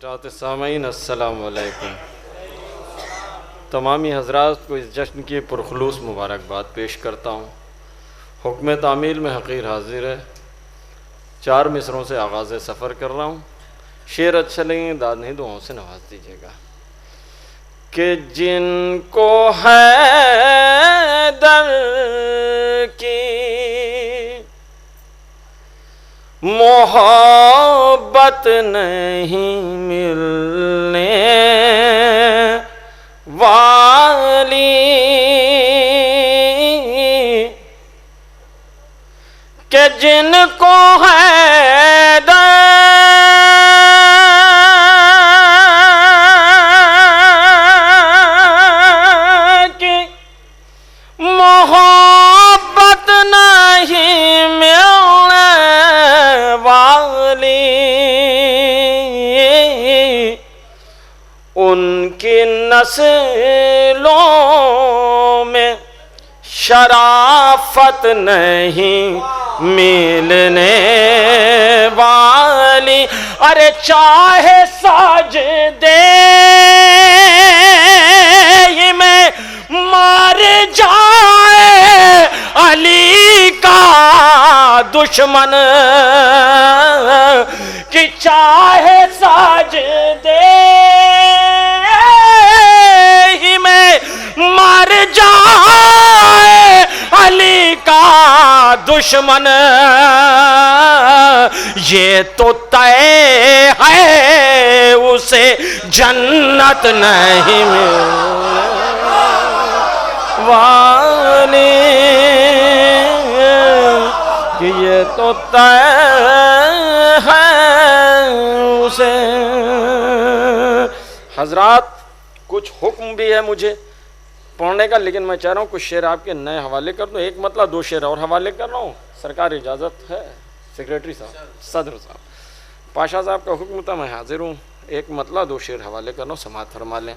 हज़रात सामीन अस्सलाम वालेकुम। तमामी हज़रात को इस जश्न की पुरखलूस मुबारकबाद पेश करता हूँ। हुक्म तामील में हक़ीर हाजिर है। 4 मिसरों से आगाज़ सफ़र कर रहा हूँ। शेर अच्छा लगेंगे दाद नहीं दुआओं से नवाज दीजिएगा। कि जिनको है दर की मोहब्बत नहीं मिलने वाली, के जिनको है की मोहब्बत नहीं मिलने वाली, उनकी नस्लों में शराफत नहीं मिलने वाली। अरे चाहे साजदे में मार जाए अली का दुश्मन, कि चाहे साजदे में मार जाए अली का दुश्मन, ये तो तय है उसे जन्नत नहीं मिलने वाली, कि ये तो तय है उसे। हजरात कुछ हुक्म भी है मुझे पढ़ने का, लेकिन मैं चाह रहा हूँ कुछ शेर आपके नए हवाले कर दूँ। एक मतलब 2 शेर और हवाले कर रहा हूँ। सरकार इजाज़त है? सेक्रेटरी साहब, सदर साहब, पाशा साहब का हुक्म था, मैं हाजिर हूँ। एक मतलब 2 शेर हवाले कर रहा हूँ, समात फरमा लें।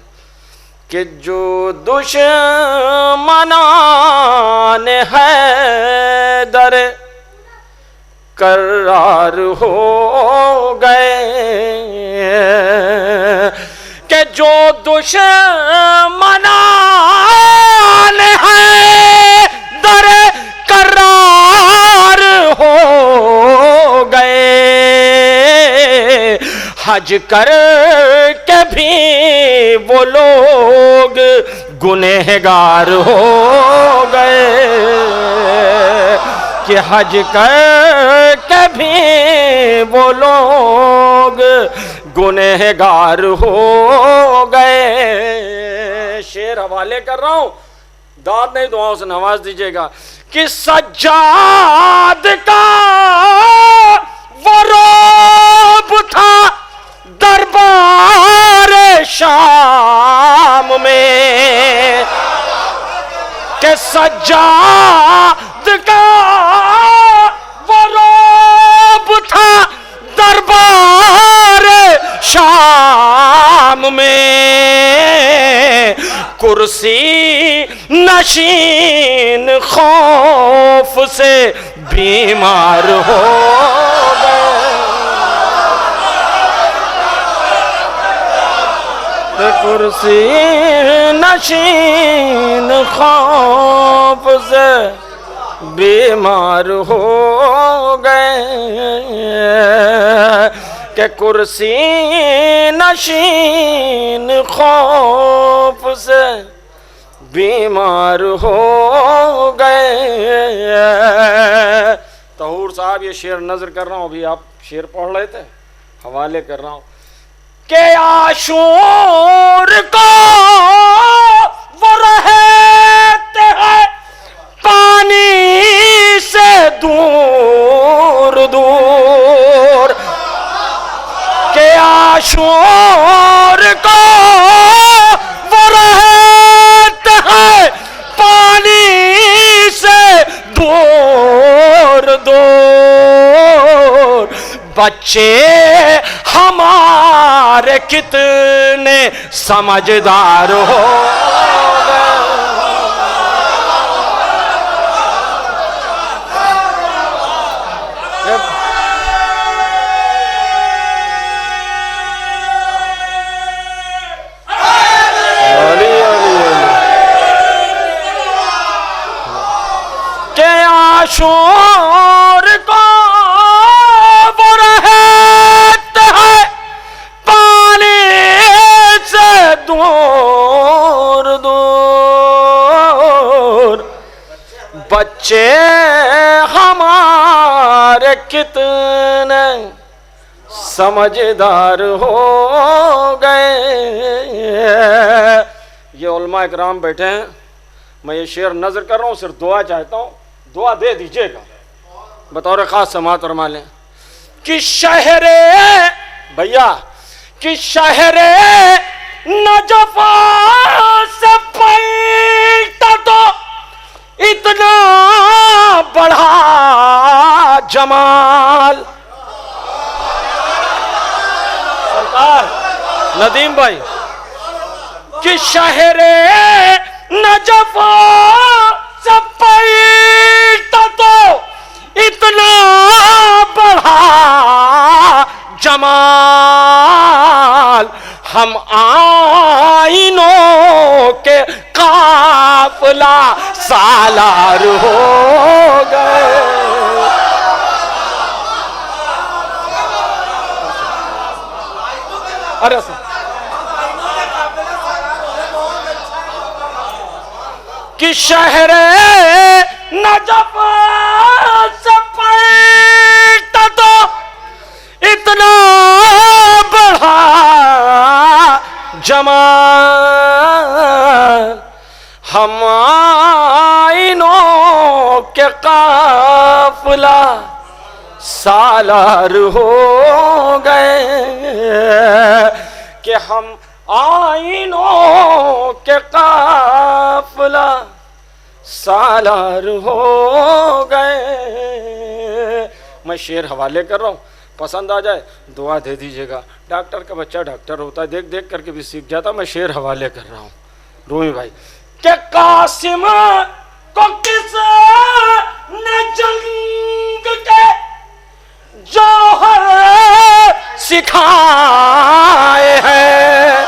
कि जो दुश्मनान है दर करार हो गए, कि जो दुश्मनान है दर करार हो गए, हज कर के भी वो लोग गुनहगार हो गए, कि हज कर के भी वो लोग गुनहगार हो गए। शेर हवाले कर रहा हूं, दाद नहीं दुआओं से नवाज दीजिएगा। कि सज्जाद का वो रोब था दरबार शाम में, कि सज्जाद का वो रोब था दरबार शाम में, कुर्सी नशीन खौफ से बीमार हो गए, कुर्सी नशीन खौफ से बीमार हो गए, कि कुर्सी नशीन खौफ से बीमार हो गए। तहूर साहब ये शेर नजर कर रहा हूँ, अभी आप शेर पढ़ रहे थे, हवाले कर रहा हूँ। के आशूर को वो रहते हैं पानी से दूर दूर, के आशूर को वो रहते हैं पानी से दूर दूर, बच्चे हमारे कितने समझदार हो शोर को वो रहते हैं पानी से दूर दूर। बच्चे हमारे कितने समझदार हो गए। ये उलमा इकराम बैठे हैं, मैं ये शेर नजर कर रहा हूँ, सिर्फ दुआ चाहता हूँ, दुआ दे दीजिएगा बतौर खास समात फरमा लें कि शहरे भैया कि शहरे नजफा से पैता तो इतना बढ़ा जमाल। सरकार नदीम भाई कि शहरे नजफा से पैता तो इतना बढ़ा जमाल। हम आईनों के काफिला सालार हो गए। अरे कि शहरे नजफ से पैता तो इतना बढ़ा जमाल। हम आईनों के काफिला सालार हो गए कि हम आईनों के काफिला सालार हो गए। मैं शेर हवाले कर रहा हूँ, पसंद आ जाए दुआ दे दीजिएगा। डॉक्टर का बच्चा डॉक्टर होता है, देख देख करके भी सीख जाता। मैं शेर हवाले कर रहा हूँ रूमी भाई के कासिम को किस ने जंग के जौहर सिखाए हैं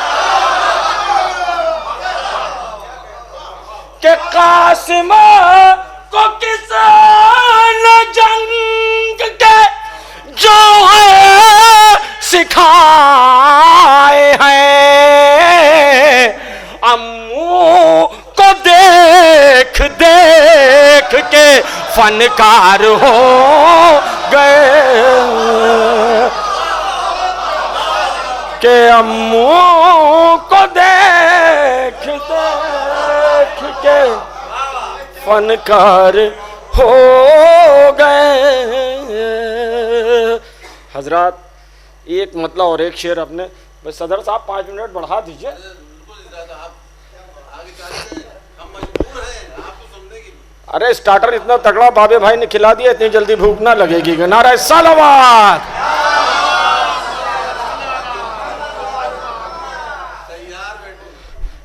के कासिम को किस ने जंग के जौहर सिखाए हैं। अम्मू को देख देख के फनकार हो गए के अम्मू को देख देख के फनकार हो गए। हजरात एक मतलब और एक शेर अपने सदर साहब 5 मिनट बढ़ा दीजिए। अरे स्टार्टर इतना तगड़ा बाबे भाई ने खिला दिया, इतनी जल्दी भूख ना लगेगी। नारा सलावत।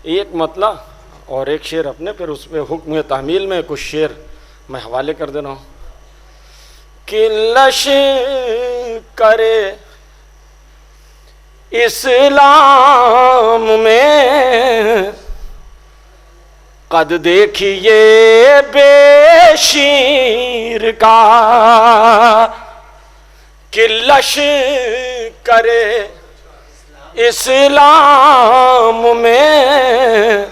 एक मतलब और एक शेर अपने, फिर उसमें हुक्म तामील में कुछ शेर मैं हवाले कर दे रहा हूं कि लश करे इस्लाम में कद देखिए बेशीर का कि लश करे इस्लाम में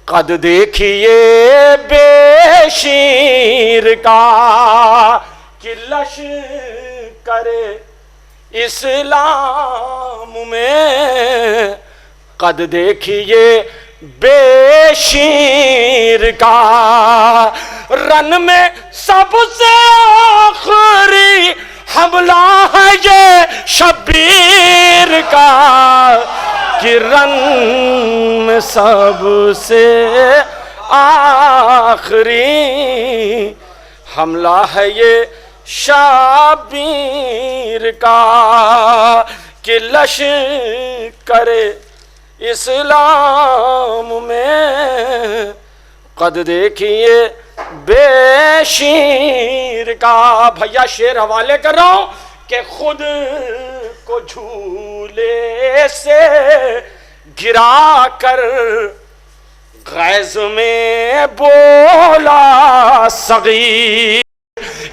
कद देखिए बेशीर का कि लश करे इस्लाम में कद देखिए बेशीर का। रन में सबसे आखिरी हमला है ये शब्बीर का कि रन में सबसे आखिरी हमला है ये शब्बीर का कि लश करे इस्लाम में कद देखिए बेशीर का। भैया शेर हवाले कर रहा हूं कि खुद को झूले से गिरा कर गैज़ में बोला सगी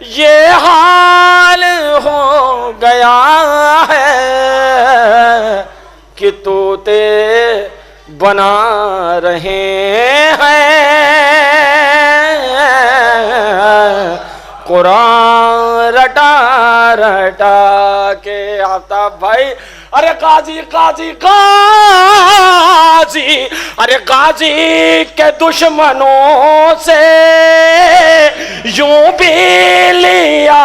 ये हाल हो गया है कि तोते बना रहे हैं कुरान रटा रटा के। आफ्ताब भाई, अरे काजी काजी काजी, अरे काजी के दुश्मनों से यूं भी लिया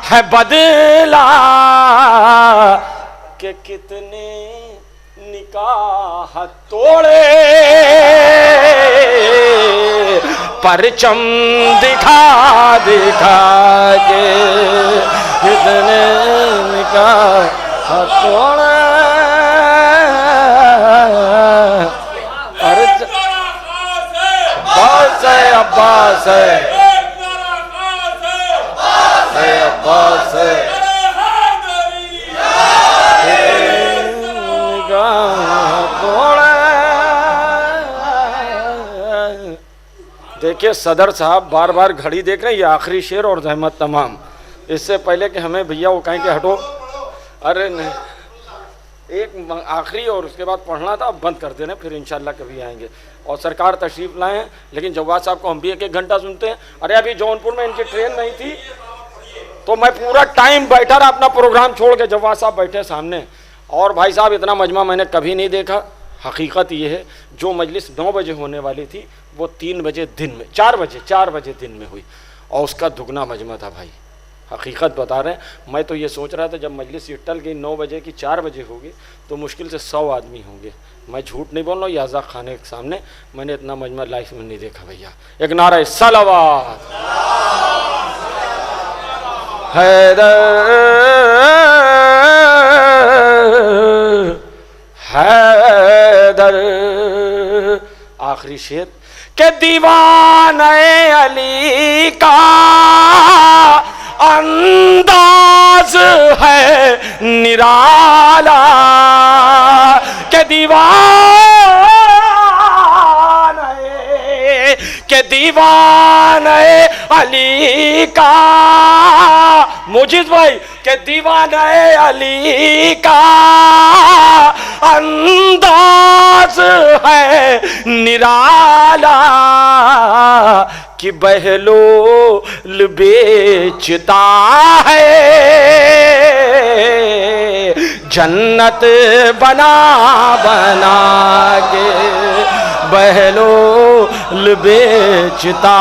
है बदला कि कितने निकाह तोड़े, परचम दिखा दिखा के कितने निकाह तोड़े। अब्बास है, अब्बास है, अब्बास है। देखिए सदर साहब बार बार घड़ी देख रहे हैं, ये आखिरी शेर और जहमत तमाम। इससे पहले कि हमें भैया वो कहें कि हटो, अरे नहीं, एक आखिरी और उसके बाद पढ़ना था, अब बंद कर देना, फिर इंशाल्लाह कभी आएंगे। और सरकार तशरीफ लाए हैं, लेकिन जवाद साहब को हम भी एक एक घंटा सुनते हैं। अरे अभी जौनपुर में इनकी ट्रेन नहीं थी तो मैं पूरा टाइम बैठा रहा, अपना प्रोग्राम छोड़ के जवाद साहब बैठे सामने। और भाई साहब इतना मजमा मैंने कभी नहीं देखा। हकीकत ये है, जो मजलिस 9 बजे होने वाली थी वो 3 बजे दिन में, 4 बजे दिन में हुई, और उसका दुगना मजमा था भाई। हकीकत बता रहे हैं। मैं तो ये सोच रहा था जब मजलिस ये टल गई 9 बजे की 4 बजे होगी तो मुश्किल से 100 आदमी होंगे। मैं झूठ नहीं बोल रहा हूँ, याज़ा खाने के सामने मैंने इतना मजमा लाइफ में नहीं देखा भैया। एक नारा सलावत। हैदर, आखिरी शेर के दीवाने अली का अंदाज है निराला, के दीवाने अली का, मुजीद भाई के दीवाने अली का अंदाज है निराला, कि बहलोल बेचता है जन्नत बना बना के, बहलोल बेचता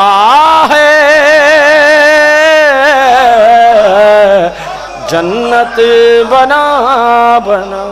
है जन्नत बना बना।